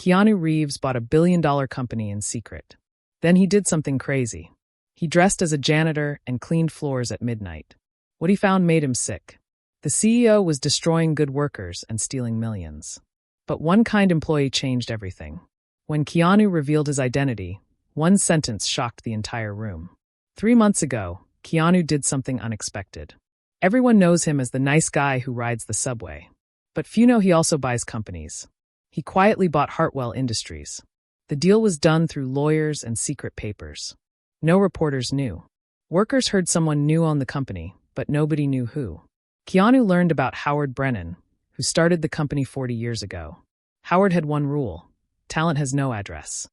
Keanu Reeves bought a $1 billion company in secret. Then he did something crazy. He dressed as a janitor and cleaned floors at midnight. What he found made him sick. The CEO was destroying good workers and stealing millions. But one kind employee changed everything. When Keanu revealed his identity, one sentence shocked the entire room. 3 months ago, Keanu did something unexpected. Everyone knows him as the nice guy who rides the subway. But few know he also buys companies. He quietly bought Hartwell Industries. The deal was done through lawyers and secret papers. No reporters knew. Workers heard someone new owned the company, but nobody knew who. Keanu learned about Howard Brennan, who started the company 40 years ago. Howard had one rule: talent has no address.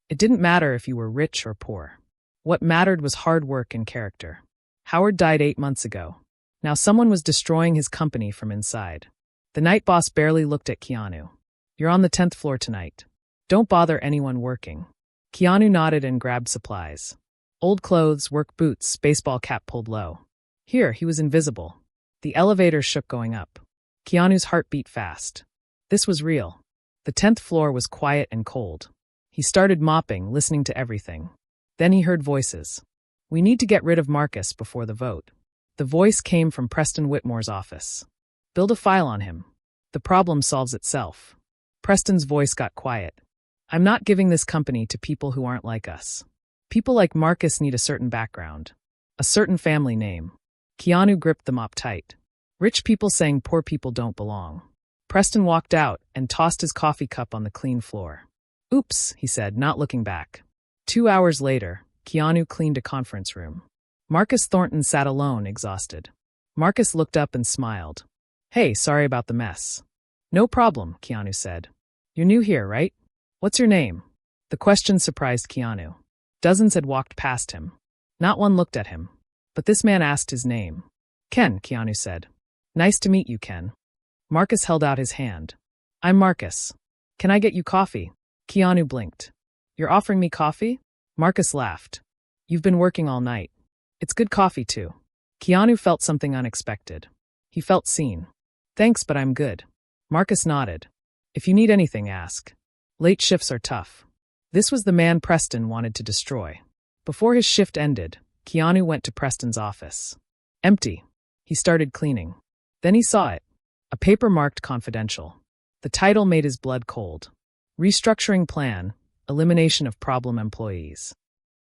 It didn't matter if you were rich or poor. What mattered was hard work and character. Howard died 8 months ago. Now someone was destroying his company from inside. The night boss barely looked at Keanu. "You're on the 10th floor tonight. Don't bother anyone working." Keanu nodded and grabbed supplies. Old clothes, work boots, baseball cap pulled low. Here, he was invisible. The elevator shook going up. Keanu's heart beat fast. This was real. The 10th floor was quiet and cold. He started mopping, listening to everything. Then he heard voices. "We need to get rid of Marcus before the vote." The voice came from Preston Whitmore's office. "Build a file on him. The problem solves itself." Preston's voice got quiet. "I'm not giving this company to people who aren't like us. People like Marcus need a certain background, a certain family name." Keanu gripped the mop tight. Rich people saying poor people don't belong. Preston walked out and tossed his coffee cup on the clean floor. "Oops," he said, not looking back. 2 hours later, Keanu cleaned a conference room. Marcus Thornton sat alone, exhausted. Marcus looked up and smiled. "Hey, sorry about the mess." "No problem," Keanu said. "You're new here, right? What's your name?" The question surprised Keanu. Dozens had walked past him. Not one looked at him. But this man asked his name. "Ken," Keanu said. "Nice to meet you, Ken." Marcus held out his hand. "I'm Marcus. Can I get you coffee?" Keanu blinked. "You're offering me coffee?" Marcus laughed. "You've been working all night. It's good coffee, too." Keanu felt something unexpected. He felt seen. "Thanks, but I'm good." Marcus nodded. "If you need anything, ask. Late shifts are tough." This was the man Preston wanted to destroy. Before his shift ended, Keanu went to Preston's office. Empty. He started cleaning. Then he saw it. A paper marked confidential. The title made his blood cold. Restructuring plan, elimination of problem employees.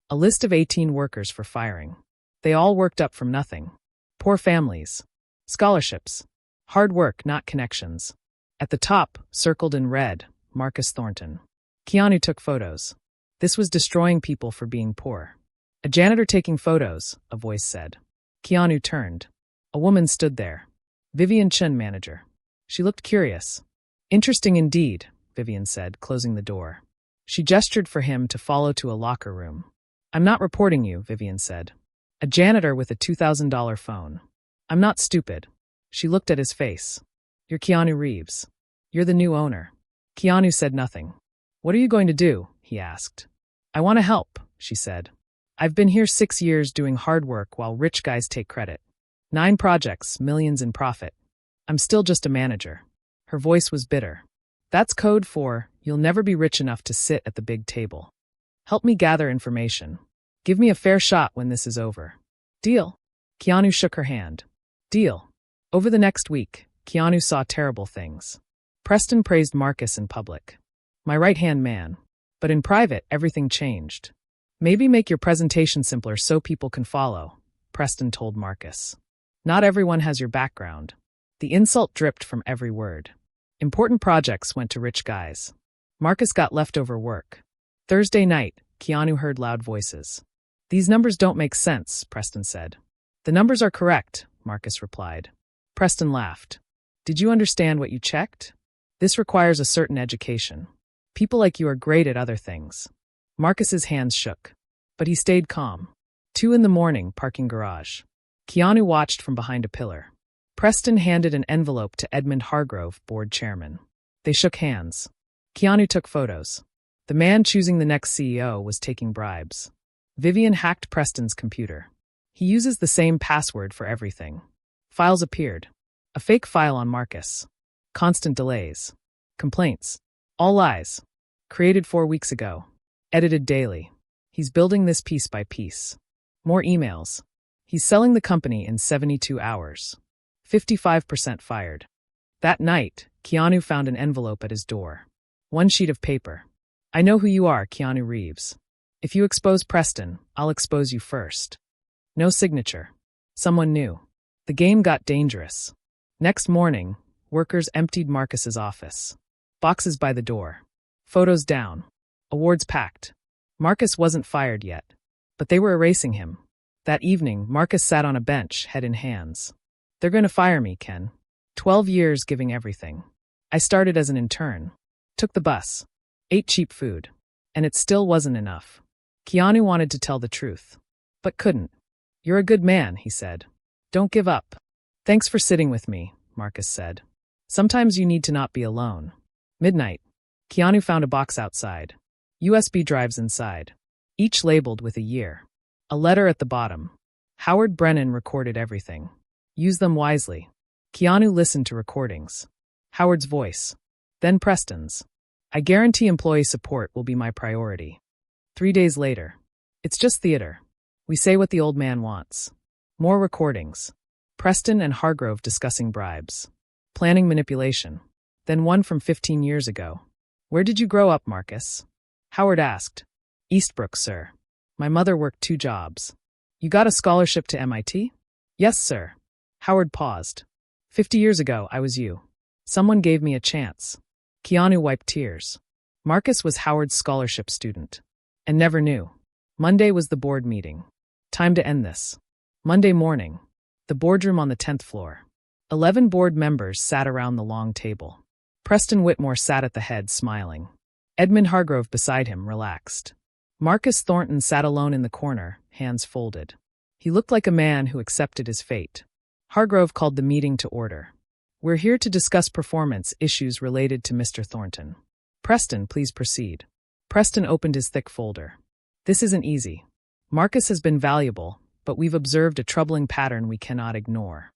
A list of 18 workers for firing. They all worked up from nothing. Poor families. Scholarships. Hard work, not connections. At the top, circled in red, Marcus Thornton. Keanu took photos. This was destroying people for being poor. "A janitor taking photos," a voice said. Keanu turned. A woman stood there. Vivian Chen, manager. She looked curious. "Interesting indeed," Vivian said, closing the door. She gestured for him to follow to a locker room. "I'm not reporting you," Vivian said. "A janitor with a $2,000 phone. I'm not stupid." She looked at his face. "You're Keanu Reeves. You're the new owner." Keanu said nothing. "What are you going to do?" he asked. "I want to help," she said. "I've been here 6 years doing hard work while rich guys take credit. 9 projects, millions in profit. I'm still just a manager." Her voice was bitter. "That's code for, you'll never be rich enough to sit at the big table. Help me gather information. Give me a fair shot when this is over. Deal?" Keanu shook her hand. "Deal." Over the next week, Keanu saw terrible things. Preston praised Marcus in public. "My right-hand man." But in private, everything changed. "Maybe make your presentation simpler so people can follow," Preston told Marcus. "Not everyone has your background." The insult dripped from every word. Important projects went to rich guys. Marcus got leftover work. Thursday night, Keanu heard loud voices. "These numbers don't make sense," Preston said. "The numbers are correct," Marcus replied. Preston laughed. "Did you understand what you checked? This requires a certain education. People like you are great at other things." Marcus's hands shook. But he stayed calm. 2 a.m, parking garage. Keanu watched from behind a pillar. Preston handed an envelope to Edmund Hargrove, board chairman. They shook hands. Keanu took photos. The man choosing the next CEO was taking bribes. Vivian hacked Preston's computer. He uses the same password for everything. Files appeared. A fake file on Marcus. Constant delays. Complaints. All lies. Created 4 weeks ago. Edited daily. He's building this piece by piece. More emails. He's selling the company in 72 hours. 55% fired. That night, Keanu found an envelope at his door. One sheet of paper. I know who you are, Keanu Reeves. If you expose Preston, I'll expose you first. No signature. Someone new. The game got dangerous. Next morning, workers emptied Marcus's office. Boxes by the door. Photos down. Awards packed. Marcus wasn't fired yet, but they were erasing him. That evening, Marcus sat on a bench, head in hands. They're going to fire me, Ken. 12 years giving everything. I started as an intern. Took the bus. Ate cheap food. And it still wasn't enough. Keanu wanted to tell the truth, but couldn't. You're a good man, he said. Don't give up. Thanks for sitting with me, Marcus said. Sometimes you need to not be alone. Midnight. Keanu found a box outside. USB drives inside. Each labeled with a year. A letter at the bottom. Howard Brennan recorded everything. Use them wisely. Keanu listened to recordings. Howard's voice. Then Preston's. I guarantee employee support will be my priority. 3 days later. It's just theater. We say what the old man wants. More recordings. Preston and Hargrove discussing bribes. Planning manipulation. Then one from 15 years ago. Where did you grow up, Marcus? Howard asked. Eastbrook, sir. My mother worked 2 jobs. You got a scholarship to MIT? Yes, sir. Howard paused. 50 years ago, I was you. Someone gave me a chance. Keanu wiped tears. Marcus was Howard's scholarship student. And never knew. Monday was the board meeting. Time to end this. Monday morning. The boardroom on the 10th floor. 11 board members sat around the long table. Preston Whitmore sat at the head, smiling. Edmund Hargrove beside him, relaxed. Marcus Thornton sat alone in the corner, hands folded. He looked like a man who accepted his fate. Hargrove called the meeting to order. We're here to discuss performance issues related to Mr. Thornton. Preston, please proceed. Preston opened his thick folder. This isn't easy. Marcus has been valuable, but we've observed a troubling pattern we cannot ignore.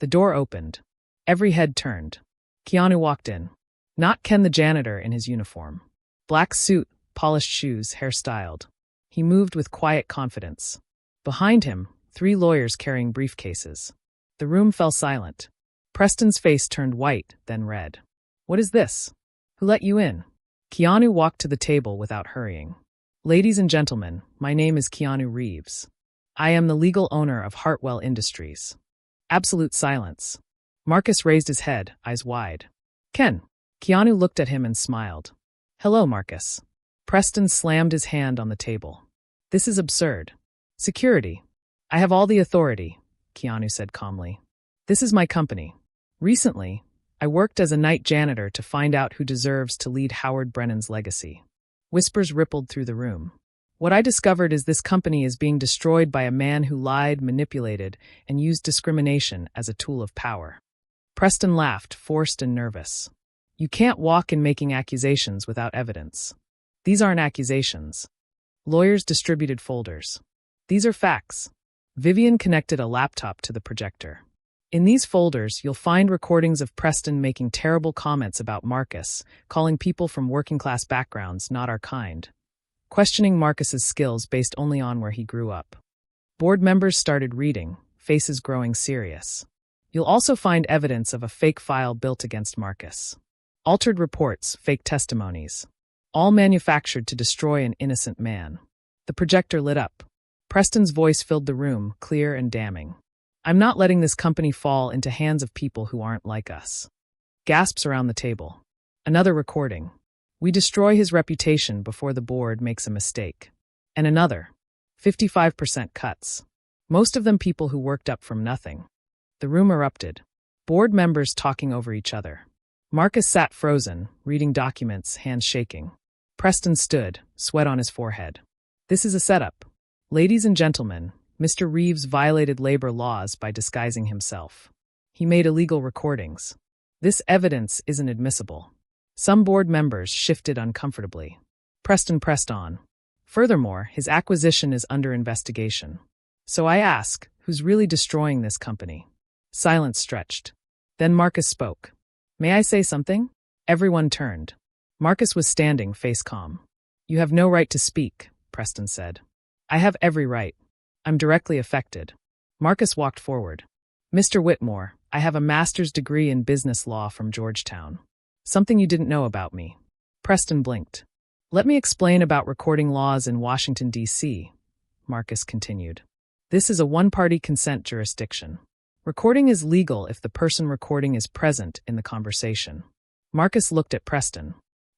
The door opened. Every head turned. Keanu walked in. Not Ken the janitor in his uniform. Black suit, polished shoes, hair styled. He moved with quiet confidence. Behind him, 3 lawyers carrying briefcases. The room fell silent. Preston's face turned white, then red. What is this? Who let you in? Keanu walked to the table without hurrying. Ladies and gentlemen, my name is Keanu Reeves. I am the legal owner of Hartwell Industries. Absolute silence. Marcus raised his head, eyes wide. Ken. Keanu looked at him and smiled. Hello, Marcus. Preston slammed his hand on the table. This is absurd. Security. I have all the authority, Keanu said calmly. This is my company. Recently, I worked as a night janitor to find out who deserves to lead Howard Brennan's legacy. Whispers rippled through the room. What I discovered is this company is being destroyed by a man who lied, manipulated, and used discrimination as a tool of power. Preston laughed, forced and nervous. You can't walk in making accusations without evidence. These aren't accusations. Lawyers distributed folders. These are facts. Vivian connected a laptop to the projector. In these folders, you'll find recordings of Preston making terrible comments about Marcus, calling people from working-class backgrounds not our kind, questioning Marcus's skills based only on where he grew up. Board members started reading, faces growing serious. You'll also find evidence of a fake file built against Marcus. Altered reports, fake testimonies. All manufactured to destroy an innocent man. The projector lit up. Preston's voice filled the room, clear and damning. I'm not letting this company fall into hands of people who aren't like us. Gasps around the table. Another recording. We destroy his reputation before the board makes a mistake. And another. 55% cuts. Most of them people who worked up from nothing. The room erupted. Board members talking over each other. Marcus sat frozen, reading documents, hands shaking. Preston stood, sweat on his forehead. This is a setup. Ladies and gentlemen, Mr. Reeves violated labor laws by disguising himself. He made illegal recordings. This evidence isn't admissible. Some board members shifted uncomfortably. Preston pressed on. Furthermore, his acquisition is under investigation. So I ask, who's really destroying this company? Silence stretched. Then Marcus spoke. May I say something? Everyone turned. Marcus was standing, face calm. You have no right to speak, Preston said. I have every right. I'm directly affected. Marcus walked forward. Mr. Whitmore, I have a master's degree in business law from Georgetown. Something you didn't know about me. Preston blinked. Let me explain about recording laws in Washington, D.C., Marcus continued. This is a one-party consent jurisdiction. Recording is legal if the person recording is present in the conversation. Marcus looked at Preston.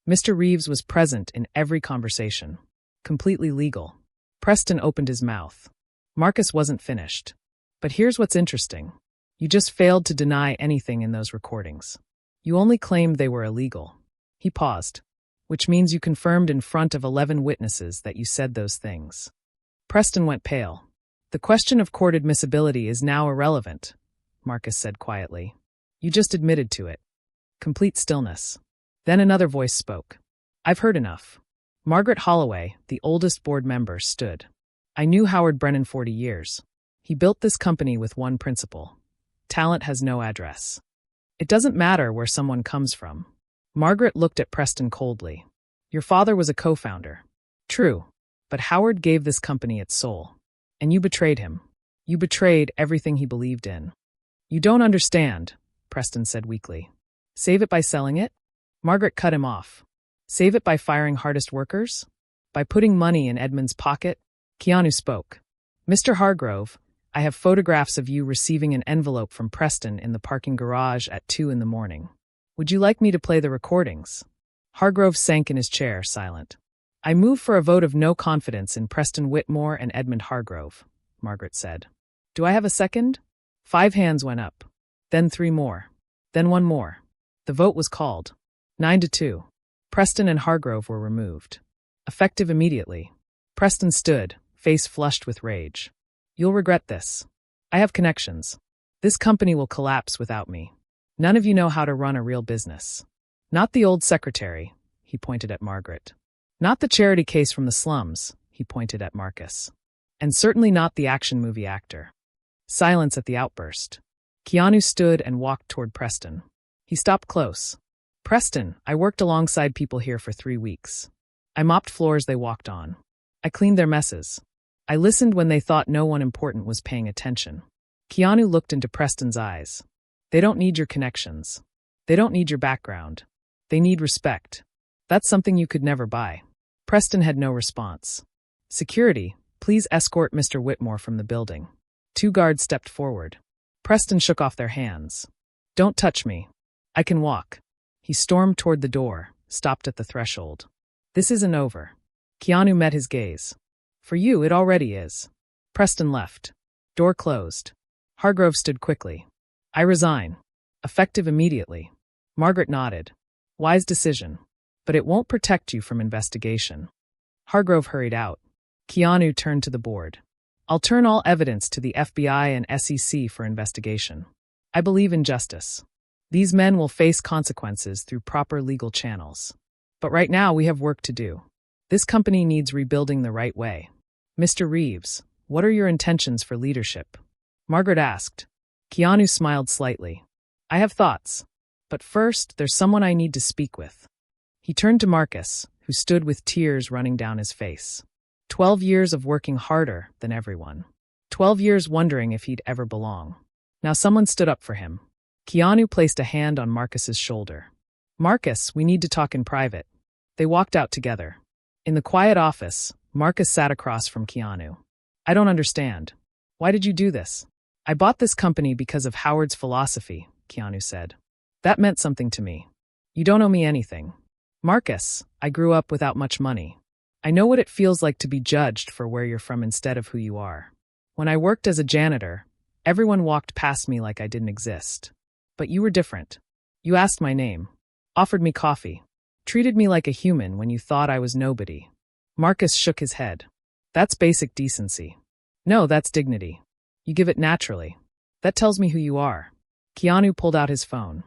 Mr. Reeves was present in every conversation. Completely legal. Preston opened his mouth. Marcus wasn't finished. But here's what's interesting. You just failed to deny anything in those recordings. You only claimed they were illegal. He paused. Which means you confirmed in front of 11 witnesses that you said those things. Preston went pale. The question of court admissibility is now irrelevant, Marcus said quietly. You just admitted to it. Complete stillness. Then another voice spoke. I've heard enough. Margaret Holloway, the oldest board member, stood. I knew Howard Brennan 40 years. He built this company with one principle. Talent has no address. It doesn't matter where someone comes from. Margaret looked at Preston coldly. Your father was a co-founder. True, but Howard gave this company its soul. And you betrayed him. You betrayed everything he believed in. You don't understand, Preston said weakly. Save it by selling it? Margaret cut him off. Save it by firing hardest workers? By putting money in Edmund's pocket? Keanu spoke. Mr. Hargrove, I have photographs of you receiving an envelope from Preston in the parking garage at 2 a.m. Would you like me to play the recordings? Hargrove sank in his chair, silent. I move for a vote of no confidence in Preston Whitmore and Edmund Hargrove, Margaret said. Do I have a second? 5 hands went up. Then 3 more. Then 1 more. The vote was called. 9-2. Preston and Hargrove were removed. Effective immediately. Preston stood, face flushed with rage. You'll regret this. I have connections. This company will collapse without me. None of you know how to run a real business. Not the old secretary, he pointed at Margaret. Not the charity case from the slums, he pointed at Marcus. And certainly not the action movie actor. Silence at the outburst. Keanu stood and walked toward Preston. He stopped close. Preston, I worked alongside people here for 3 weeks. I mopped floors they walked on. I cleaned their messes. I listened when they thought no one important was paying attention. Keanu looked into Preston's eyes. They don't need your connections. They don't need your background. They need respect. That's something you could never buy. Preston had no response. Security, please escort Mr. Whitmore from the building. 2 guards stepped forward. Preston shook off their hands. Don't touch me. I can walk. He stormed toward the door, stopped at the threshold. This isn't over. Keanu met his gaze. For you, it already is. Preston left. Door closed. Hargrove stood quickly. I resign. Effective immediately. Margaret nodded. Wise decision. But it won't protect you from investigation. Hargrove hurried out. Keanu turned to the board. I'll turn all evidence to the FBI and SEC for investigation. I believe in justice. These men will face consequences through proper legal channels. But right now we have work to do. This company needs rebuilding the right way. Mr. Reeves, what are your intentions for leadership? Margaret asked. Keanu smiled slightly. I have thoughts. But first, there's someone I need to speak with. He turned to Marcus, who stood with tears running down his face. 12 years of working harder than everyone. 12 years wondering if he'd ever belong. Now someone stood up for him. Keanu placed a hand on Marcus's shoulder. Marcus, we need to talk in private. They walked out together. In the quiet office, Marcus sat across from Keanu. I don't understand. Why did you do this? I bought this company because of Howard's philosophy, Keanu said. That meant something to me. You don't owe me anything. Marcus, I grew up without much money. I know what it feels like to be judged for where you're from instead of who you are. When I worked as a janitor, everyone walked past me like I didn't exist. But you were different. You asked my name, offered me coffee, treated me like a human when you thought I was nobody. Marcus shook his head. That's basic decency. No, that's dignity. You give it naturally. That tells me who you are. Keanu pulled out his phone.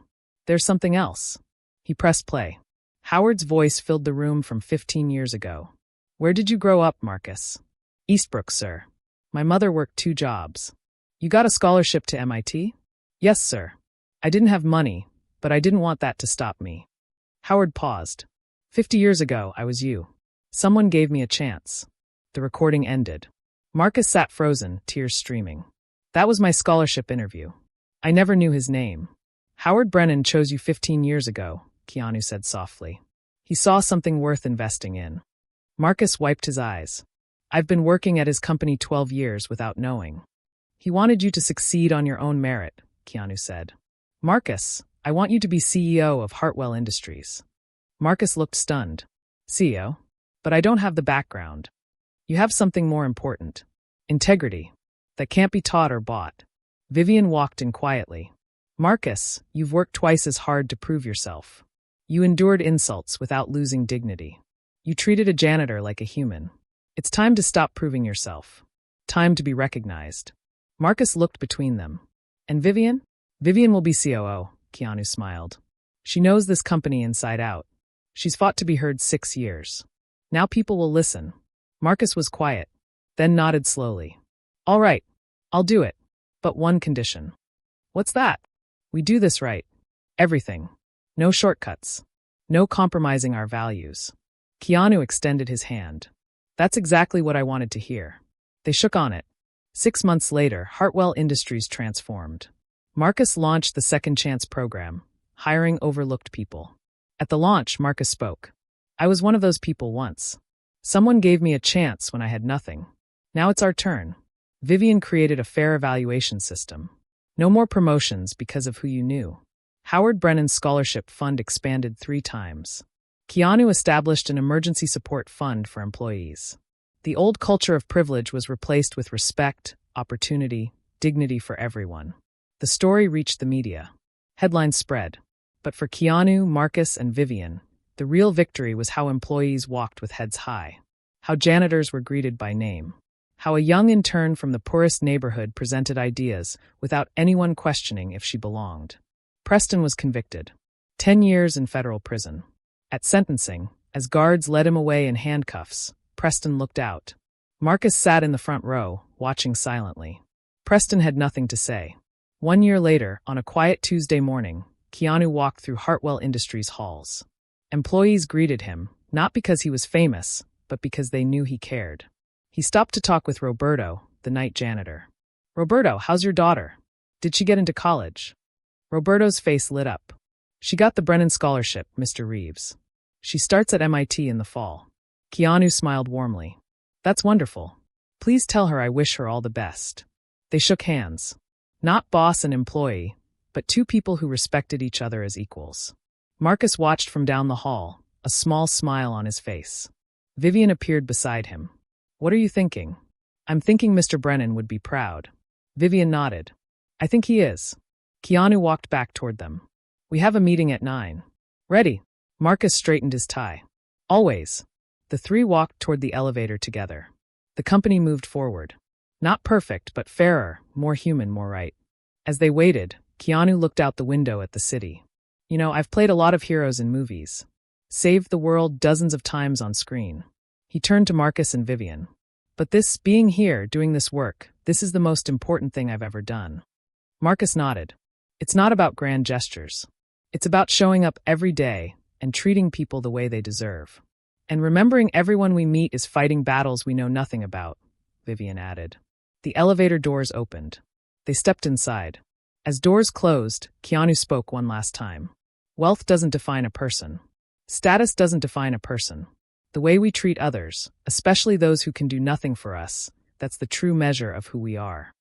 There's something else. He pressed play. Howard's voice filled the room from 15 years ago. Where did you grow up, Marcus? Eastbrook, sir. My mother worked 2 jobs. You got a scholarship to MIT? Yes, sir. I didn't have money, but I didn't want that to stop me. Howard paused. 50 years ago, I was you. Someone gave me a chance. The recording ended. Marcus sat frozen, tears streaming. That was my scholarship interview. I never knew his name. Howard Brennan chose you 15 years ago, Keanu said softly. He saw something worth investing in. Marcus wiped his eyes. I've been working at his company 12 years without knowing. He wanted you to succeed on your own merit, Keanu said. Marcus, I want you to be CEO of Hartwell Industries. Marcus looked stunned. CEO? But I don't have the background. You have something more important. Integrity. That can't be taught or bought. Vivian walked in quietly. Marcus, you've worked twice as hard to prove yourself. You endured insults without losing dignity. You treated a janitor like a human. It's time to stop proving yourself. Time to be recognized. Marcus looked between them. And Vivian? Vivian will be COO, Keanu smiled. She knows this company inside out. She's fought to be heard 6 years. Now people will listen. Marcus was quiet, then nodded slowly. All right, I'll do it. But one condition. What's that? We do this right. Everything. No shortcuts. No compromising our values. Keanu extended his hand. That's exactly what I wanted to hear. They shook on it. 6 months later, Hartwell Industries transformed. Marcus launched the Second Chance program, hiring overlooked people. At the launch, Marcus spoke. I was one of those people once. Someone gave me a chance when I had nothing. Now it's our turn. Vivian created a fair evaluation system. No more promotions because of who you knew. Howard Brennan's scholarship fund expanded 3 times. Keanu established an emergency support fund for employees. The old culture of privilege was replaced with respect, opportunity, dignity for everyone. The story reached the media. Headlines spread. But for Keanu, Marcus, and Vivian, the real victory was how employees walked with heads high. How janitors were greeted by name. How a young intern from the poorest neighborhood presented ideas without anyone questioning if she belonged. Preston was convicted. 10 years in federal prison. At sentencing, as guards led him away in handcuffs, Preston looked out. Marcus sat in the front row, watching silently. Preston had nothing to say. 1 year later, on a quiet Tuesday morning, Keanu walked through Hartwell Industries halls. Employees greeted him, not because he was famous, but because they knew he cared. He stopped to talk with Roberto, the night janitor. Roberto, how's your daughter? Did she get into college? Roberto's face lit up. She got the Brennan Scholarship, Mr. Reeves. She starts at MIT in the fall. Keanu smiled warmly. That's wonderful. Please tell her I wish her all the best. They shook hands. Not boss and employee, but 2 people who respected each other as equals. Marcus watched from down the hall, a small smile on his face. Vivian appeared beside him. What are you thinking? I'm thinking Mr. Brennan would be proud. Vivian nodded. I think he is. Keanu walked back toward them. We have a meeting at 9. Ready. Marcus straightened his tie. Always. The 3 walked toward the elevator together. The company moved forward. Not perfect, but fairer, more human, more right. As they waited, Keanu looked out the window at the city. You know, I've played a lot of heroes in movies. Saved the world dozens of times on screen. He turned to Marcus and Vivian. But this, being here, doing this work, this is the most important thing I've ever done. Marcus nodded. It's not about grand gestures. It's about showing up every day and treating people the way they deserve. And remembering everyone we meet is fighting battles we know nothing about, Vivian added. The elevator doors opened. They stepped inside. As doors closed, Keanu spoke one last time. Wealth doesn't define a person. Status doesn't define a person. The way we treat others, especially those who can do nothing for us, that's the true measure of who we are.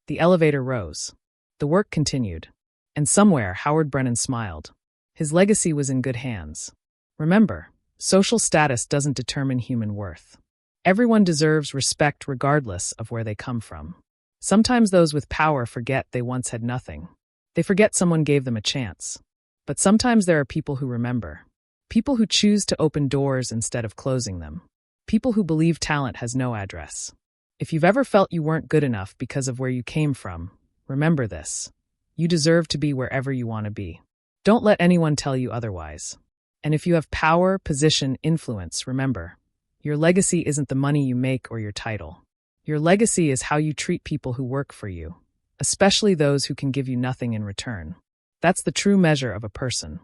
The elevator rose. The work continued. And somewhere, Howard Brennan smiled. His legacy was in good hands. Remember, social status doesn't determine human worth. Everyone deserves respect regardless of where they come from. Sometimes those with power forget they once had nothing. They forget someone gave them a chance. But sometimes there are people who remember. People who choose to open doors instead of closing them. People who believe talent has no address. If you've ever felt you weren't good enough because of where you came from, remember this. You deserve to be wherever you want to be. Don't let anyone tell you otherwise. And if you have power, position, influence, remember, your legacy isn't the money you make or your title. Your legacy is how you treat people who work for you, especially those who can give you nothing in return. That's the true measure of a person.